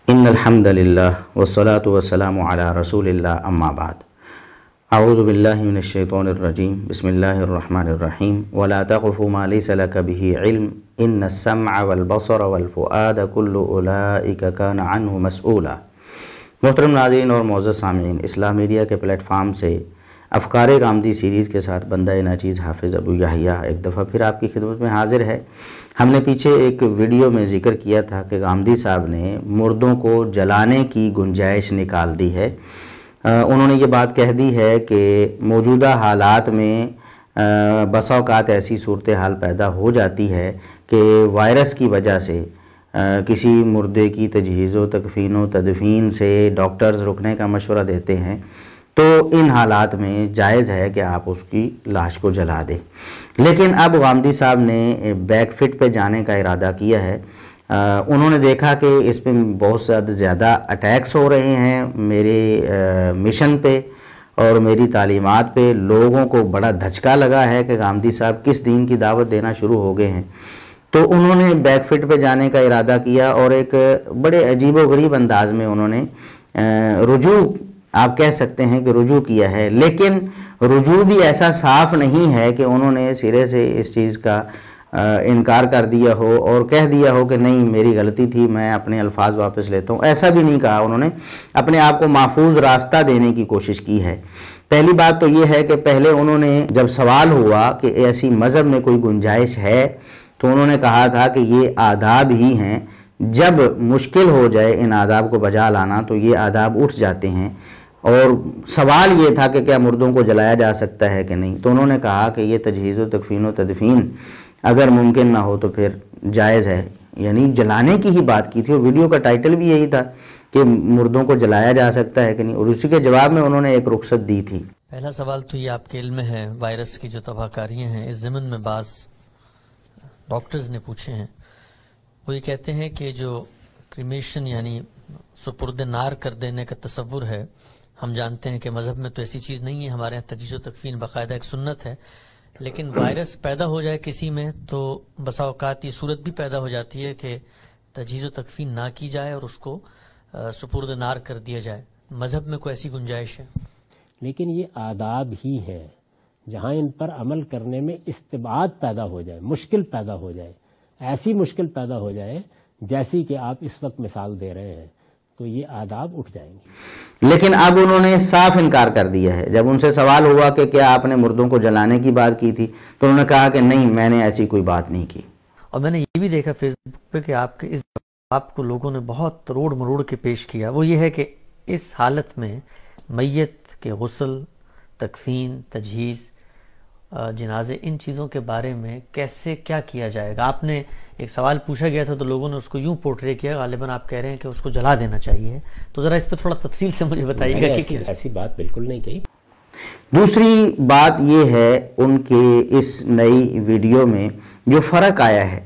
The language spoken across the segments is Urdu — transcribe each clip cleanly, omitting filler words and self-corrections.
إن الحمد لله والصلاة والسلام على رسول الله أما بعد أعوذ بالله من الشيطان الرجيم بسم الله الرحمن الرحيم ولا تقف ما ليس لك به علم إن السمع والبصر والفؤاد كل أولئك كان عنه مسؤولا۔ محترم ناظرین اور معزز سامعین، اسلام میڈیا کے پلیٹ فارم سے افکار غامدی سیریز کے ساتھ بندہ ناچیز حافظ ابو یحییٰ ایک دفعہ پھر آپ کی خدمت میں حاضر ہے۔ ہم نے پیچھے ایک ویڈیو میں ذکر کیا تھا کہ غامدی صاحب نے مردوں کو جلانے کی گنجائش نکال دی ہے۔ انہوں نے یہ بات کہہ دی ہے کہ موجودہ حالات میں بسا اوقات ایسی صورتحال پیدا ہو جاتی ہے کہ وائرس کی وجہ سے کسی مردے کی تجہیز و تکفین و تدفین سے ڈاکٹرز رکنے کا مشورہ دیتے ہیں، تو ان حالات میں جائز ہے کہ آپ اس کی لاش کو جلا دیں۔ لیکن اب غامدی صاحب نے بیک فٹ پہ جانے کا ارادہ کیا ہے۔ انہوں نے دیکھا کہ اس پہ بہت زیادہ اٹیکس ہو رہے ہیں میرے مشن پہ اور میری تعلیمات پہ، لوگوں کو بڑا دھچکا لگا ہے کہ غامدی صاحب کس دین کی دعوت دینا شروع ہو گئے ہیں، تو انہوں نے بیک فٹ پہ جانے کا ارادہ کیا اور ایک بڑے عجیب و غریب انداز میں انہوں نے رجوع، آپ کہہ سکتے ہیں کہ رجوع کیا ہے، لیکن رجوع بھی ایسا صاف نہیں ہے کہ انہوں نے سرے سے اس چیز کا انکار کر دیا ہو اور کہہ دیا ہو کہ نہیں میری غلطی تھی، میں اپنے الفاظ واپس لیتا ہوں، ایسا بھی نہیں کہا۔ انہوں نے اپنے آپ کو محفوظ راستہ دینے کی کوشش کی ہے۔ پہلی بات تو یہ ہے کہ پہلے انہوں نے جب سوال ہوا کہ ایسی مذہب میں کوئی گنجائش ہے تو انہوں نے کہا تھا کہ یہ آداب ہی ہیں، جب مشکل ہو جائے ان آداب کو بجا لانا تو یہ آداب اٹھ جاتے ہیں، اور سوال یہ تھا کہ کیا مردوں کو جلایا جا سکتا ہے کہ نہیں، تو انہوں نے کہا کہ یہ تجہیز و تکفین و تدفین اگر ممکن نہ ہو تو پھر جائز ہے، یعنی جلانے کی ہی بات کی تھی، اور ویڈیو کا ٹائٹل بھی یہی تھا کہ مردوں کو جلایا جا سکتا ہے کہ نہیں، اور اسی کے جواب میں انہوں نے ایک رخصت دی تھی۔ پہلا سوال تو یہ آپ کے علم میں ہے، وائرس کی جو تباہ کاریاں ہیں اس ضمن میں بعض ڈاکٹرز نے پوچھے ہیں، وہ یہ کہتے ہیں کہ جو کریمیشن یعنی سپرد نار کر دینے کا تصور ہے، ہم جانتے ہیں کہ مذہب میں تو ایسی چیز نہیں ہے، ہمارے یہاں تجہیز و تکفین باقاعدہ ایک سنت ہے، لیکن وائرس پیدا ہو جائے کسی میں تو بسا اوقات یہ صورت بھی پیدا ہو جاتی ہے کہ تجہیز و تکفین نہ کی جائے اور اس کو سپرد نار کر دیا جائے۔ مذہب میں کوئی ایسی گنجائش ہے؟ لیکن یہ آداب ہی ہے، جہاں ان پر عمل کرنے میں استبعاد پیدا ہو جائے، مشکل پیدا ہو جائے، ایسی مشکل پیدا ہو جائے جیسی کہ آپ اس وقت مثال دے رہے ہیں، تو یہ آداب اٹھ جائیں گے۔ لیکن اب انہوں نے صاف انکار کر دیا ہے۔ جب ان سے سوال ہوا کہ کیا آپ نے مردوں کو جلانے کی بات کی تھی تو انہوں نے کہا کہ نہیں، میں نے ایسی کوئی بات نہیں کی۔ اور میں نے یہ بھی دیکھا فیس بک پہ کہ آپ کے اس آپ کو لوگوں نے بہت توڑ مروڑ کے پیش کیا، وہ یہ ہے کہ اس حالت میں میت کے غسل، تکفین، تجہیز، جنازے، ان چیزوں کے بارے میں کیسے کیا کیا جائے گا؟ آپ نے ایک سوال پوچھا گیا تھا تو لوگوں نے اس کو یوں پورٹرے کیا، غالباً آپ کہہ رہے ہیں کہ اس کو جلا دینا چاہیے، تو ذرا اس پہ تھوڑا تفصیل سے مجھے بتائیے گا کہ ایسی بات بالکل نہیں کہی۔ دوسری بات یہ ہے ان کے اس نئی ویڈیو میں جو فرق آیا ہے،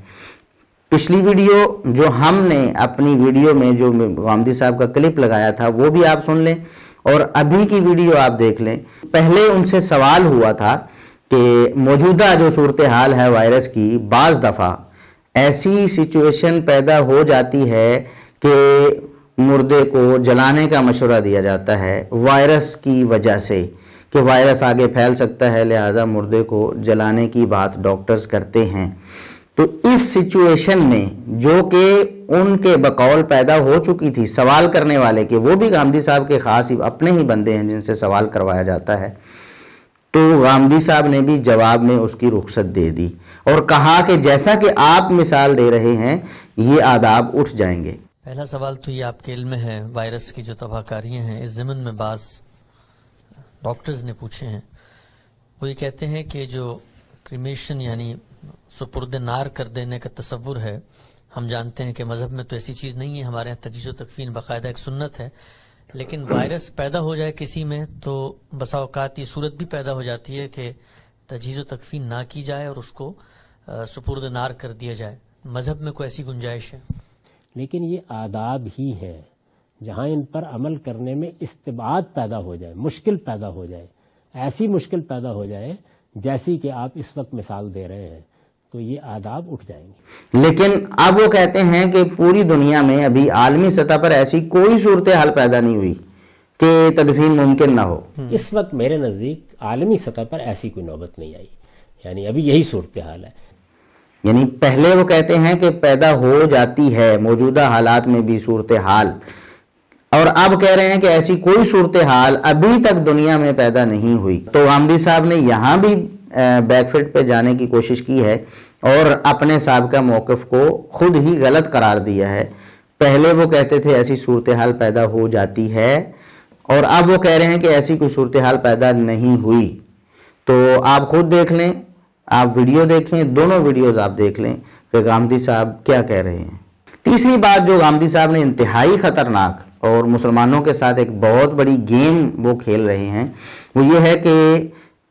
پچھلی ویڈیو جو ہم نے اپنی ویڈیو میں جو غامدی صاحب کا کلپ لگایا تھا وہ بھی آپ سن لیں، اور ابھی کی ویڈیو آپ دیکھ لیں۔ پہلے ان سے سوال ہوا تھا کہ موجودہ جو صورتحال ہے وائرس کی، بعض دفعہ ایسی سچویشن پیدا ہو جاتی ہے کہ مردے کو جلانے کا مشورہ دیا جاتا ہے وائرس کی وجہ سے، کہ وائرس آگے پھیل سکتا ہے، لہٰذا مردے کو جلانے کی بات ڈاکٹرز کرتے ہیں۔ تو اس سچویشن میں جو کہ ان کے بقول پیدا ہو چکی تھی سوال کرنے والے کے، وہ بھی غامدی صاحب کے خاص اپنے ہی بندے ہیں جن سے سوال کروایا جاتا ہے، تو غامدی صاحب نے بھی جواب میں اس کی رخصت دے دی اور کہا کہ جیسا کہ آپ مثال دے رہے ہیں یہ آداب اٹھ جائیں گے۔ پہلا سوال تو یہ آپ کے علم میں ہے، وائرس کی جو تباہ کاریاں ہیں اس ضمن میں بعض ڈاکٹرز نے پوچھے ہیں، وہ یہ کہتے ہیں کہ جو کریمیشن یعنی سپرد نار کر دینے کا تصور ہے، ہم جانتے ہیں کہ مذہب میں تو ایسی چیز نہیں ہے، ہمارے یہاں تجہیز و تکفین باقاعدہ ایک سنت ہے، لیکن وائرس پیدا ہو جائے کسی میں تو بسا اوقات یہ صورت بھی پیدا ہو جاتی ہے کہ تجہیز و تکفین نہ کی جائے اور اس کو سپرد نار کر دیا جائے۔ مذہب میں کوئی ایسی گنجائش ہے؟ لیکن یہ آداب ہی ہے، جہاں ان پر عمل کرنے میں استبعاد پیدا ہو جائے، مشکل پیدا ہو جائے، ایسی مشکل پیدا ہو جائے جیسی کہ آپ اس وقت مثال دے رہے ہیں، تو یہ آداب اٹھ جائیں گے۔ لیکن اب وہ کہتے ہیں کہ پوری دنیا میں ابھی عالمی سطح پر ایسی کوئی صورتحال پیدا نہیں ہوئی کہ تدفین ممکن نہ ہو۔ اس وقت میرے نزدیک عالمی سطح پر ایسی کوئی نوبت نہیں آئی، یعنی ابھی یہی صورتحال ہے۔ یعنی پہلے وہ کہتے ہیں کہ پیدا ہو جاتی ہے موجودہ حالات میں بھی صورتحال، اور اب کہہ رہے ہیں کہ ایسی کوئی صورتحال ابھی تک دنیا میں پیدا نہیں ہوئی۔ تو غامدی صاحب نے یہاں بھی بیک فٹ پہ جانے کی کوشش کی ہے اور اپنے سابقہ موقف کو خود ہی غلط قرار دیا ہے۔ پہلے وہ کہتے تھے ایسی صورتحال پیدا ہو جاتی ہے، اور اب وہ کہہ رہے ہیں کہ ایسی کوئی صورتحال پیدا نہیں ہوئی۔ تو آپ خود دیکھ لیں، آپ ویڈیو دیکھیں، دونوں ویڈیوز آپ دیکھ لیں کہ غامدی صاحب کیا کہہ رہے ہیں۔ تیسری بات جو غامدی صاحب نے انتہائی خطرناک اور مسلمانوں کے ساتھ ایک بہت بڑی گیم وہ کھیل رہے ہیں، وہ یہ ہے کہ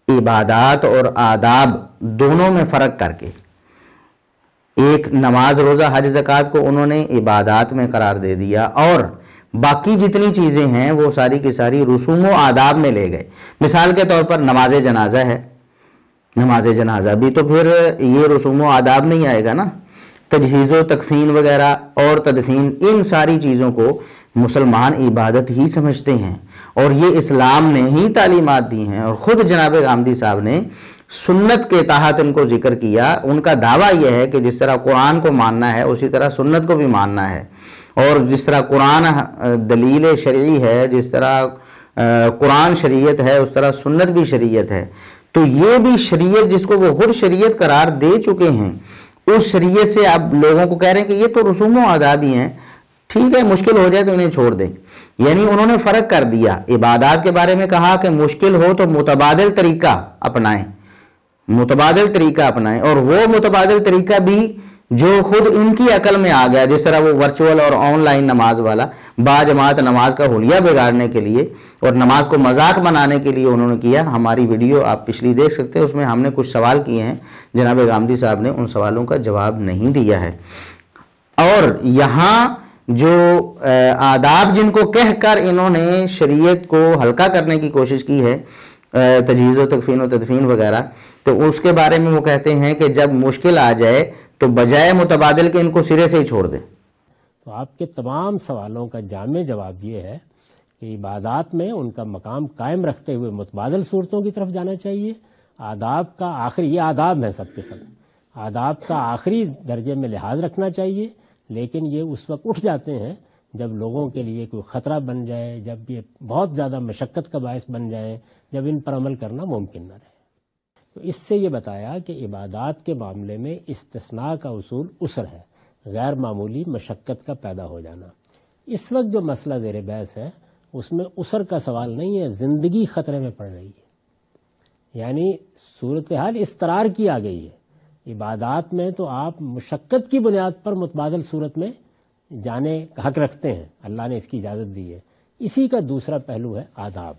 عبادات اور آداب دونوں میں فرق کر کے ایک نماز، روزہ، حج، زکوٰۃ کو انہوں نے عبادات میں قرار دے دیا، اور باقی جتنی چیزیں ہیں وہ ساری کی ساری رسوم و آداب میں لے گئے۔ مثال کے طور پر نماز جنازہ ہے، نماز جنازہ بھی تو پھر یہ رسوم و آداب میں ہی آئے گا نا۔ تجہیز و تکفین وغیرہ اور تدفین، ان ساری چیزوں کو مسلمان عبادت ہی سمجھتے ہیں، اور یہ اسلام نے ہی تعلیمات دی ہیں، اور خود جناب غامدی صاحب نے سنت کے تحت ان کو ذکر کیا۔ ان کا دعویٰ یہ ہے کہ جس طرح قرآن کو ماننا ہے اسی طرح سنت کو بھی ماننا ہے، اور جس طرح قرآن دلیل شرعی ہے، جس طرح قرآن شریعت ہے، اس طرح سنت بھی شریعت ہے۔ تو یہ بھی شریعت جس کو وہ خود شریعت قرار دے چکے ہیں، اس شریعت سے اب لوگوں کو کہہ رہے ہیں کہ یہ تو رسوم و آداب ہی ہیں، ٹھیک ہے مشکل ہو جائے تو انہیں چھوڑ دیں۔ یعنی انہوں نے فرق کر دیا۔ عبادات کے بارے میں کہا کہ مشکل ہو تو متبادل طریقہ اپنائیں، متبادل طریقہ اپنائیں، اور وہ متبادل طریقہ بھی جو خود ان کی عقل میں آ گیا، جس طرح وہ ورچوئل اور آن لائن نماز والا، با جماعت نماز کا حلیہ بگاڑنے کے لیے اور نماز کو مذاق بنانے کے لیے انہوں نے کیا۔ ہماری ویڈیو آپ پچھلی دیکھ سکتے ہیں، اس میں ہم نے کچھ سوال کیے ہیں، جناب غامدی صاحب نے ان سوالوں کا جواب نہیں دیا ہے۔ اور یہاں جو آداب جن کو کہہ کر انہوں نے شریعت کو ہلکا کرنے کی کوشش کی ہے، تجہیز و تکفین و تدفین وغیرہ، تو اس کے بارے میں وہ کہتے ہیں کہ جب مشکل آ جائے تو بجائے متبادل کے ان کو سرے سے ہی چھوڑ دیں۔ تو آپ کے تمام سوالوں کا جامع جواب یہ ہے کہ عبادات میں ان کا مقام قائم رکھتے ہوئے متبادل صورتوں کی طرف جانا چاہیے۔ آداب کا آخری، یہ آداب ہیں سب کے سب، آداب کا آخری درجے میں لحاظ رکھنا چاہیے، لیکن یہ اس وقت اٹھ جاتے ہیں جب لوگوں کے لیے کوئی خطرہ بن جائے، جب یہ بہت زیادہ مشقت کا باعث بن جائے، جب ان پر عمل کرنا ممکن نہ رہے۔ تو اس سے یہ بتایا کہ عبادات کے معاملے میں استثناء کا اصول عسر ہے، غیر معمولی مشقت کا پیدا ہو جانا۔ اس وقت جو مسئلہ زیر بحث ہے اس میں عسر کا سوال نہیں ہے، زندگی خطرے میں پڑ رہی ہے، یعنی صورتحال استقرار کی آ گئی ہے۔ عبادات میں تو آپ مشقت کی بنیاد پر متبادل صورت میں جانے کا حق رکھتے ہیں، اللہ نے اس کی اجازت دی ہے۔ اسی کا دوسرا پہلو ہے آداب۔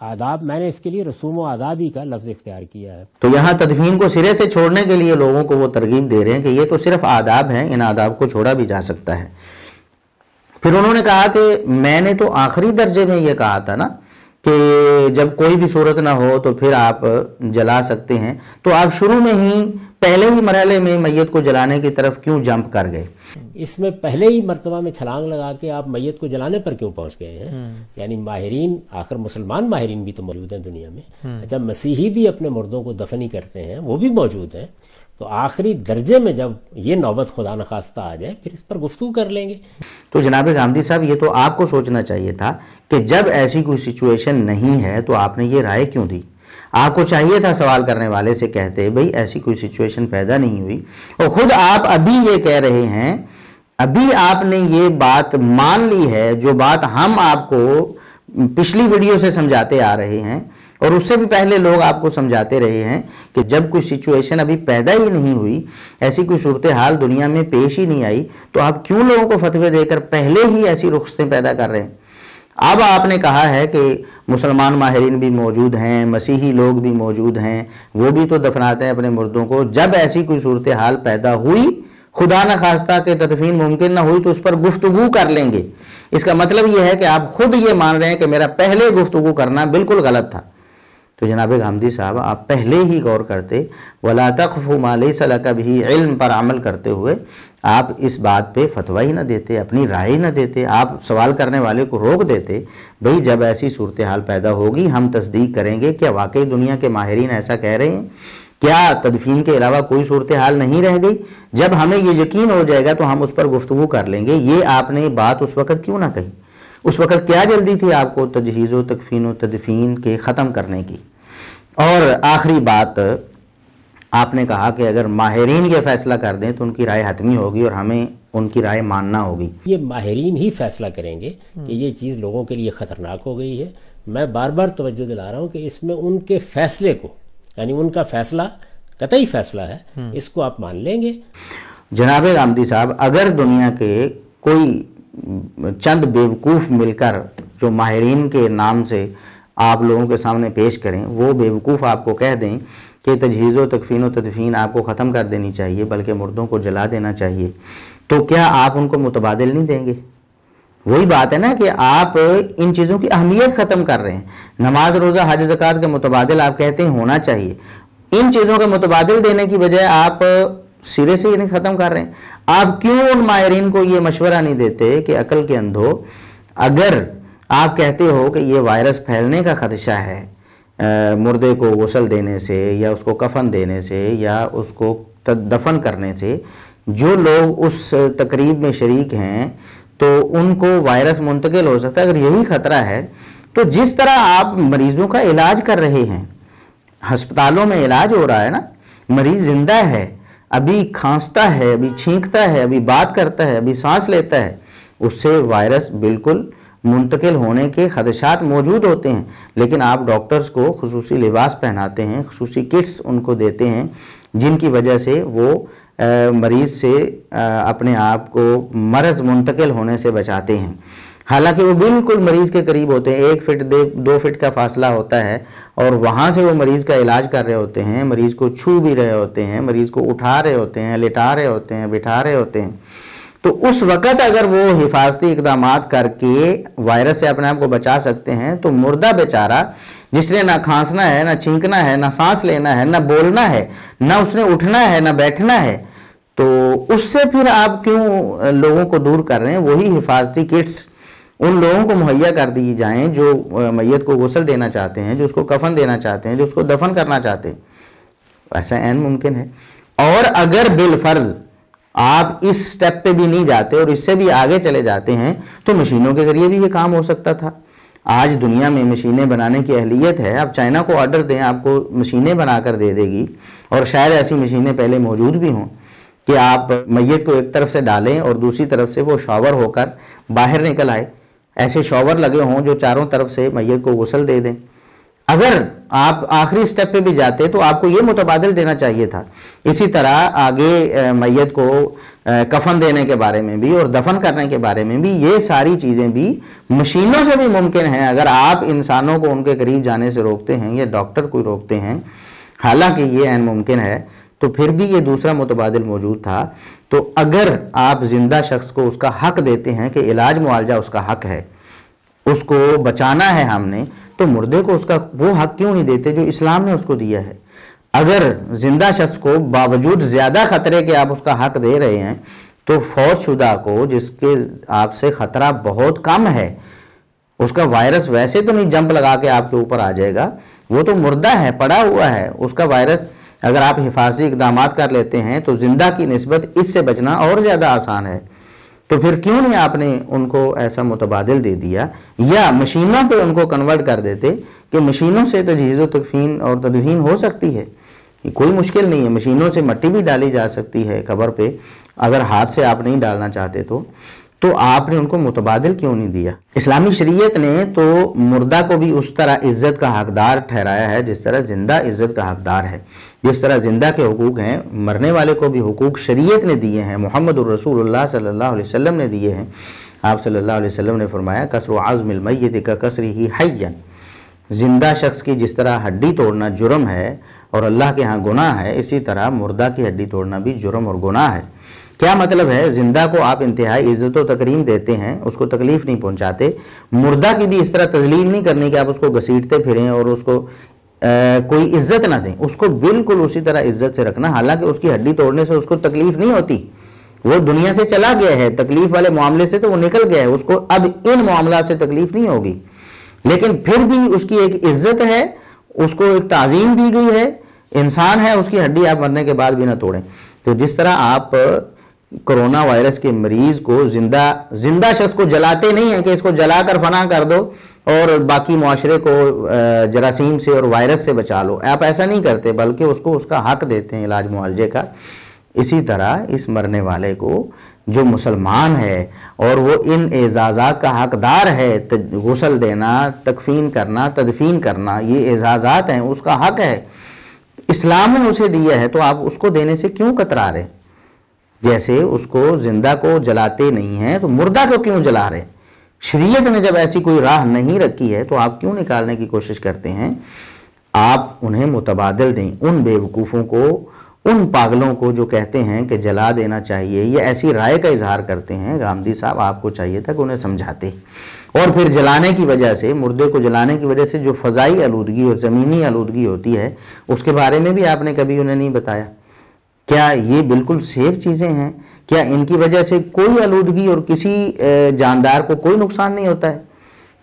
آداب، میں نے اس کے لیے رسوم و آداب ہی کا لفظ اختیار کیا ہے۔ تو یہاں تدفین کو سرے سے چھوڑنے کے لیے لوگوں کو وہ ترغیب دے رہے ہیں کہ یہ تو صرف آداب ہیں، ان آداب کو چھوڑا بھی جا سکتا ہے۔ پھر انہوں نے کہا کہ میں نے تو آخری درجے میں یہ کہا تھا نا کہ جب کوئی بھی صورت نہ ہو تو پھر آپ جلا سکتے ہیں، تو آپ شروع میں ہی پہلے ہی مرحلے میں میت کو جلانے کی طرف کیوں جمپ کر گئے؟ اس میں پہلے ہی مرتبہ میں چھلانگ لگا کے آپ میت کو جلانے پر کیوں پہنچ گئے ہیں؟ یعنی ماہرین، آخر مسلمان ماہرین بھی تو موجود ہیں دنیا میں، اچھا مسیحی بھی اپنے مردوں کو دفن ہی کرتے ہیں، وہ بھی موجود ہیں، تو آخری درجے میں جب یہ نوبت خدا نخواستہ آ جائے پھر اس پر گفتگو کر لیں گے۔ تو جناب غامدی صاحب، یہ تو آپ کو سوچنا چاہیے تھا کہ جب ایسی کوئی سچویشن نہیں ہے تو آپ نے یہ رائے کیوں دی؟ آپ کو چاہیے تھا سوال کرنے والے سے کہتے بھئی ایسی کوئی سچویشن پیدا نہیں ہوئی، اور خود آپ ابھی یہ کہہ رہے ہیں، ابھی آپ نے یہ بات مان لی ہے جو بات ہم آپ کو پچھلی ویڈیو سے سمجھاتے آ رہے ہیں، اور اس سے بھی پہلے لوگ آپ کو سمجھاتے رہے ہیں کہ جب کوئی سچویشن ابھی پیدا ہی نہیں ہوئی، ایسی کوئی صورتحال دنیا میں پیش ہی نہیں آئی، تو آپ کیوں لوگوں کو فتوے دے کر پہلے ہی ایسی رخصتیں پیدا کر رہے ہیں؟ اب آپ نے کہا ہے کہ مسلمان ماہرین بھی موجود ہیں، مسیحی لوگ بھی موجود ہیں، وہ بھی تو دفناتے ہیں اپنے مردوں کو، جب ایسی کوئی صورتحال پیدا ہوئی، خدا نہ خواستہ کہ تدفین ممکن نہ ہوئی، تو اس پر گفتگو کر لیں گے۔ اس کا مطلب یہ ہے کہ آپ خود یہ مان رہے ہیں کہ میرا پہلے گفتگو کرنا بالکل غلط تھا، تو جناب غامدی صاحب آپ پہلے ہی غور کرتے، وَلَا تَقْفُ مَا لَيْسَ لَكَ بِهِ علم پر عمل کرتے ہوئے آپ اس بات پہ فتویٰ ہی نہ دیتے، اپنی رائے نہ دیتے، آپ سوال کرنے والے کو روک دیتے، بھئی جب ایسی صورتحال پیدا ہوگی ہم تصدیق کریں گے، کیا واقعی دنیا کے ماہرین ایسا کہہ رہے ہیں؟ کیا تدفین کے علاوہ کوئی صورتحال نہیں رہ گئی؟ جب ہمیں یہ یقین ہو جائے گا تو ہم اس پر گفتگو کر لیں گے۔ یہ آپ نے بات اس وقت کیوں نہ کہی؟ اس وقت کیا جلدی تھی آپ کو تجہیز و تکفین و تدفین کے ختم کرنے کی؟ اور آخری بات آپ نے کہا کہ اگر ماہرین یہ فیصلہ کر دیں تو ان کی رائے حتمی ہوگی اور ہمیں ان کی رائے ماننا ہوگی۔ یہ ماہرین ہی فیصلہ کریں گے کہ یہ چیز لوگوں کے لیے خطرناک ہو گئی ہے۔ میں بار بار توجہ دلا رہا ہوں کہ اس میں ان کے فیصلے کو، یعنی ان کا فیصلہ قطعی فیصلہ ہے، اس کو آپ مان لیں گے۔ جناب غامدی صاحب، اگر دنیا کے کوئی چند بیوقوف مل کر جو ماہرین کے نام سے آپ لوگوں کے سامنے پیش کریں، وہ بیوقوف آپ کو کہہ دیں کہ تجہیز و تکفین و تدفین آپ کو ختم کر دینی چاہیے بلکہ مردوں کو جلا دینا چاہیے، تو کیا آپ ان کو متبادل نہیں دیں گے؟ وہی بات ہے نا کہ آپ ان چیزوں کی اہمیت ختم کر رہے ہیں۔ نماز روزہ حج زکوٰۃ کے متبادل آپ کہتے ہیں ہونا چاہیے، ان چیزوں کے متبادل دینے کی بجائے آپ سرے سے یہ نہیں ختم کر رہے ہیں۔ آپ کیوں ان ماہرین کو یہ مشورہ نہیں دیتے کہ عقل کے اندھو، اگر آپ کہتے ہو کہ یہ وائرس پھیلنے کا خدشہ ہے مردے کو غسل دینے سے یا اس کو کفن دینے سے یا اس کو دفن کرنے سے، جو لوگ اس تقریب میں شریک ہیں تو ان کو وائرس منتقل ہو سکتا ہے، اگر یہی خطرہ ہے تو جس طرح آپ مریضوں کا علاج کر رہے ہیں، ہسپتالوں میں علاج ہو رہا ہے نا، مریض زندہ ہے، ابھی کھانستا ہے، ابھی چھینکتا ہے، ابھی بات کرتا ہے، ابھی سانس لیتا ہے، اس سے وائرس بالکل منتقل ہونے کے خدشات موجود ہوتے ہیں، لیکن آپ ڈاکٹرز کو خصوصی لباس پہناتے ہیں، خصوصی کٹس ان کو دیتے ہیں جن کی وجہ سے وہ مریض سے اپنے آپ کو مرض منتقل ہونے سے بچاتے ہیں، حالانکہ وہ بالکل مریض کے قریب ہوتے ہیں، 1 فٹ 2 فٹ کا فاصلہ ہوتا ہے اور وہاں سے وہ مریض کا علاج کر رہے ہوتے ہیں، مریض کو چھو بھی رہے ہوتے ہیں، مریض کو اٹھا رہے ہوتے ہیں، لٹا رہے ہوتے ہیں، بٹھا رہے ہوتے ہیں۔ تو اس وقت اگر وہ حفاظتی اقدامات کر کے وائرس سے اپنے آپ کو بچا سکتے ہیں تو مردہ بیچارہ جس نے نہ کھانسنا ہے، نہ چھینکنا ہے، نہ سانس لینا ہے، نہ بولنا ہے، نہ اس نے اٹھنا ہے، نہ بیٹھنا ہے، تو اس سے پھر آپ کیوں لوگوں کو دور کر رہے ہیں؟ وہی حفاظتی کٹس ان لوگوں کو مہیا کر دی جائیں جو میت کو غسل دینا چاہتے ہیں، جو اس کو کفن دینا چاہتے ہیں، جو اس کو دفن کرنا چاہتے ہیں۔ ایسا عین ممکن ہے۔ اور اگر بالفرض آپ اس سٹیپ پہ بھی نہیں جاتے اور اس سے بھی آگے چلے جاتے ہیں تو مشینوں کے ذریعے بھی یہ کام ہو سکتا تھا۔ آج دنیا میں مشینیں بنانے کی اہلیت ہے، آپ چائنا کو آرڈر دیں، آپ کو مشینیں بنا کر دے دے گی، اور شاید ایسی مشینیں پہلے موجود بھی ہوں کہ آپ میت کو ایک طرف سے ڈالیں اور دوسری طرف سے وہ شاور ہو کر باہر نکل آئے، ایسے شاور لگے ہوں جو چاروں طرف سے میت کو غسل دے دیں۔ اگر آپ آخری سٹیپ پہ بھی جاتے تو آپ کو یہ متبادل دینا چاہیے تھا۔ اسی طرح آگے میت کو کفن دینے کے بارے میں بھی اور دفن کرنے کے بارے میں بھی یہ ساری چیزیں بھی مشینوں سے بھی ممکن ہیں، اگر آپ انسانوں کو ان کے قریب جانے سے روکتے ہیں یا ڈاکٹر کو روکتے ہیں، حالانکہ یہ عین ممکن ہے، تو پھر بھی یہ دوسرا متبادل موجود تھا۔ تو اگر آپ زندہ شخص کو اس کا حق دیتے ہیں کہ علاج معالجہ اس کا حق ہے، اس کو بچانا ہے ہم نے، تو مردے کو اس کا وہ حق کیوں نہیں دیتے جو اسلام نے اس کو دیا ہے؟ اگر زندہ شخص کو باوجود زیادہ خطرے کے آپ اس کا حق دے رہے ہیں تو فوت شدہ کو جس کے آپ سے خطرہ بہت کم ہے، اس کا وائرس ویسے تو نہیں جمپ لگا کے آپ کے اوپر آ جائے گا، وہ تو مردہ ہے، پڑا ہوا ہے، اس کا وائرس اگر آپ حفاظتی اقدامات کر لیتے ہیں تو زندہ کی نسبت اس سے بچنا اور زیادہ آسان ہے۔ تو پھر کیوں نہیں آپ نے ان کو ایسا متبادل دے دیا، یا مشینوں پہ ان کو کنورٹ کر دیتے کہ مشینوں سے تجہیز و تکفین اور تدفین ہو سکتی ہے، کوئی مشکل نہیں ہے، مشینوں سے مٹی بھی ڈالی جا سکتی ہے قبر پہ، اگر ہاتھ سے آپ نہیں ڈالنا چاہتے تو آپ نے ان کو متبادل کیوں نہیں دیا؟ اسلامی شریعت نے تو مردہ کو بھی اس طرح عزت کا حقدار ٹھہرایا ہے جس طرح زندہ عزت کا حقدار ہے۔ جس طرح زندہ کے حقوق ہیں، مرنے والے کو بھی حقوق شریعت نے دیے ہیں، محمد الرسول اللہ صلی اللہ علیہ وسلم نے دیے ہیں۔ آپ صلی اللہ علیہ وسلم نے فرمایا کسر عظم المیت کا کسرہ حیا، زندہ شخص کی جس طرح ہڈی توڑنا جرم ہے اور اللہ کے ہاں گناہ ہے، اسی طرح مردہ کی ہڈی توڑنا بھی جرم اور گناہ ہے۔ کیا مطلب ہے؟ زندہ کو آپ انتہائی عزت و تکریم دیتے ہیں، اس کو تکلیف نہیں پہنچاتے، مردہ کی بھی اس طرح تذلیل نہیں کرنی کہ آپ اس کو گھسیٹتے پھریں اور اس کو کوئی عزت نہ دیں، اس کو بالکل اسی طرح عزت سے رکھنا، حالانکہ اس کی ہڈی توڑنے سے اس کو تکلیف نہیں ہوتی، وہ دنیا سے چلا گیا ہے، تکلیف والے معاملے سے تو وہ نکل گیا ہے، اس کو اب ان معاملات سے تکلیف نہیں ہوگی، لیکن پھر بھی اس کی ایک عزت ہے، اس کو ایک تعظیم دی گئی ہے، انسان ہے، اس کی ہڈی آپ مرنے کے بعد بھی نہ توڑیں۔ تو جس طرح آپ کرونا وائرس کے مریض کو زندہ شخص کو جلاتے نہیں ہیں کہ اس کو جلا کر فنا کر دو اور باقی معاشرے کو جراثیم سے اور وائرس سے بچا لو، آپ ایسا نہیں کرتے، بلکہ اس کو اس کا حق دیتے ہیں علاج معالجے کا۔ اسی طرح اس مرنے والے کو جو مسلمان ہے اور وہ ان اعزازات کا حقدار ہے، غسل دینا، تکفین کرنا، تدفین کرنا، یہ اعزازات ہیں، اس کا حق ہے، اسلام نے اسے دیا ہے، تو آپ اس کو دینے سے کیوں کترا رہے؟ جیسے اس کو زندہ کو جلاتے نہیں ہیں تو مردہ کو کیوں جلا رہے؟ شریعت نے جب ایسی کوئی راہ نہیں رکھی ہے تو آپ کیوں نکالنے کی کوشش کرتے ہیں؟ آپ انہیں متبادل دیں، ان بے وقوفوں کو، ان پاگلوں کو جو کہتے ہیں کہ جلا دینا چاہیے، یہ ایسی رائے کا اظہار کرتے ہیں۔ گامدی صاحب آپ کو چاہیے تھا کہ انہیں سمجھاتے، اور پھر جلانے کی وجہ سے، مردے کو جلانے کی وجہ سے جو فضائی آلودگی اور زمینی آلودگی ہوتی ہے اس کے بارے میں بھی آپ نے کبھی انہیں نہیں بتایا۔ کیا یہ بالکل سیف چیزیں ہیں؟ کیا ان کی وجہ سے کوئی آلودگی اور کسی جاندار کو کوئی نقصان نہیں ہوتا ہے؟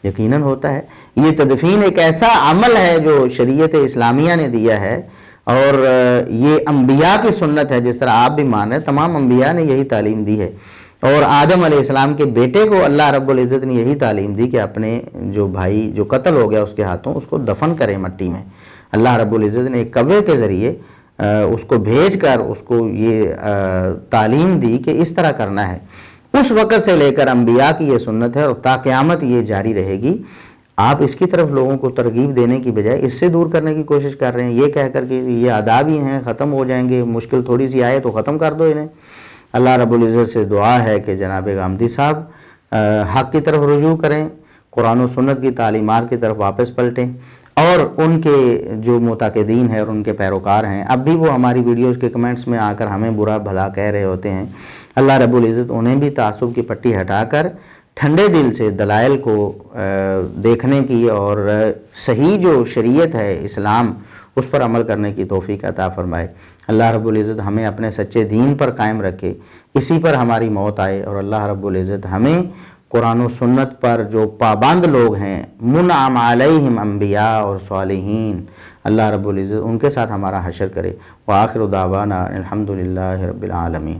یقیناً ہوتا ہے۔ یہ تدفین ایک ایسا عمل ہے جو شریعت اسلامیہ نے دیا ہے، اور یہ انبیاء کی سنت ہے، جس طرح آپ بھی مان رہے ہیں، تمام انبیاء نے یہی تعلیم دی ہے، اور آدم علیہ السلام کے بیٹے کو اللہ رب العزت نے یہی تعلیم دی کہ اپنے جو بھائی جو قتل ہو گیا اس کے ہاتھوں، اس کو دفن کریں مٹی میں۔ اللہ رب العزت نے ایک کوے کے ذریعے اس کو بھیج کر اس کو یہ تعلیم دی کہ اس طرح کرنا ہے۔ اس وقت سے لے کر انبیاء کی یہ سنت ہے، اور تا قیامت یہ جاری رہے گی۔ آپ اس کی طرف لوگوں کو ترغیب دینے کی بجائے اس سے دور کرنے کی کوشش کر رہے ہیں، یہ کہہ کر کہ یہ آداب ہی ہیں، ختم ہو جائیں گے، مشکل تھوڑی سی آئے تو ختم کر دو انہیں۔ اللہ رب العزت سے دعا ہے کہ جناب گامدی صاحب حق کی طرف رجوع کریں، قرآن و سنت کی تعلیمات کی طرف واپس پلٹیں، اور ان کے جو معتقدین ہیں اور ان کے پیروکار ہیں، اب بھی وہ ہماری ویڈیوز کے کمنٹس میں آ کر ہمیں برا بھلا کہہ رہے ہوتے ہیں، اللہ رب العزت انہیں بھی تعصب کی پٹی ہٹا کر ٹھنڈے دل سے دلائل کو دیکھنے کی اور صحیح جو شریعت ہے اسلام، اس پر عمل کرنے کی توفیق عطا فرمائے۔ اللہ رب العزت ہمیں اپنے سچے دین پر قائم رکھے، اسی پر ہماری موت آئے، اور اللہ رب العزت ہمیں قرآن و سنت پر جو پابند لوگ ہیں، منعم علیہم انبیاء اور صالحین، اللہ رب العزت ان کے ساتھ ہمارا حشر کرے۔ وآخر دعوانا الحمدللہ رب العالمین۔